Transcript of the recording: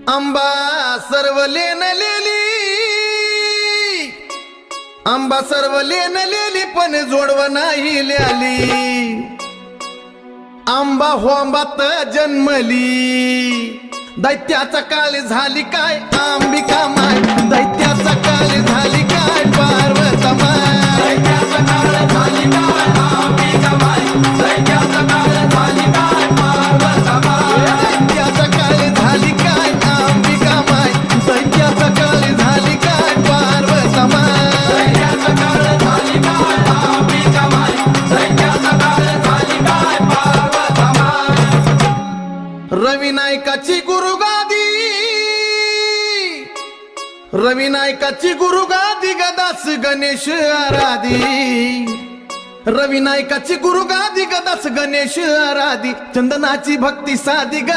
आंबा सर्व लेनलेली, आंबा सर्व लेनलेली पण जोडव नाही ल्याली. आंबा हो आंबात जन्मली, दैत्याचा काळ झाली काय अंबिका माय, दैत्याचा काळ झाली काय पार्वता माय, दैत्याचा काळ झाली काय अंबिका माय, दैत्याचा काळ झाली काय पार्वता माय, दैत्याचा काळ झाली काय अंबिका माय, दैत्याचा काळ झाली काय पार्वता माय, दैत्याचा काळ झाली काय अंबिका माय, दैत्याचा काळ झाली काय पार्वता माय. रवी नायकाची गुरुगादी, रवी नायकाची गुरुगादी गदास गणेश आराधी, रवी नायकाची गुरुगादी गदास गणेश आराधी, चंदनाची भक्ती साधी ग